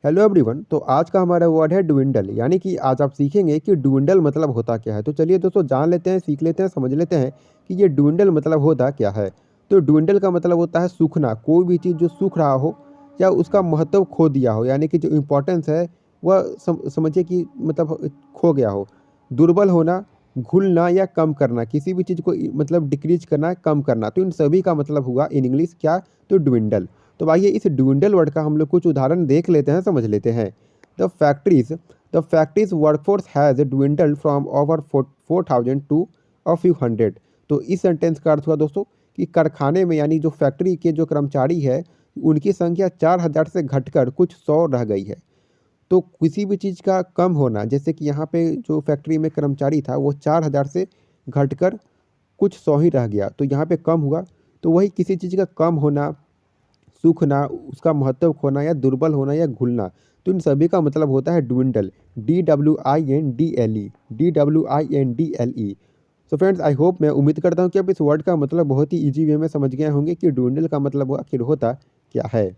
Hello everyone. तो आज का हमारा वर्ड है डुइंडल, यानी कि आज आप सीखेंगे कि डुइंडल मतलब होता क्या है। तो चलिए दोस्तों जान लेते हैं, सीख लेते हैं, समझ लेते हैं कि ये डुइंडल मतलब होता क्या है। तो डुइंडल का मतलब होता है सूखना, कोई भी चीज़ जो सूख रहा हो या उसका महत्व खो दिया हो, यानी कि जो इम्पोर्टेंस है वह समझिए कि मतलब खो गया हो। दुर्बल होना, घुलना या कम करना, किसी भी चीज़ को मतलब डिक्रीज करना, कम करना, तो इन सभी का मतलब हुआ इन इंग्लिश क्या, तो डुइंडल। तो आइए इस ड्विंडल वर्ड का हम लोग कुछ उदाहरण देख लेते हैं, समझ लेते हैं। The factory's workforce has dwindled from over 4,000 to a few hundred. तो इस सेंटेंस का अर्थ हुआ दोस्तों कि कारखाने में यानी जो फैक्ट्री के जो कर्मचारी है उनकी संख्या 4,000 से घटकर कुछ 100 रह गई है। तो किसी भी चीज़ का कम होना, जैसे कि यहाँ पे जो फैक्ट्री में कर्मचारी था वो 4,000 से घटकर कुछ 100 ही रह गया, तो यहाँ पे कम हुआ। तो वही किसी चीज़ का कम होना, सूखना, उसका महत्व खोना या दुर्बल होना या घुलना, तो इन सभी का मतलब होता है dwindle. DWINDLE। So friends, I hope, मैं उम्मीद करता हूँ कि आप इस वर्ड का मतलब बहुत ही ईजी वे में समझ गए होंगे कि ड्विंडल का मतलब आखिर होता क्या है।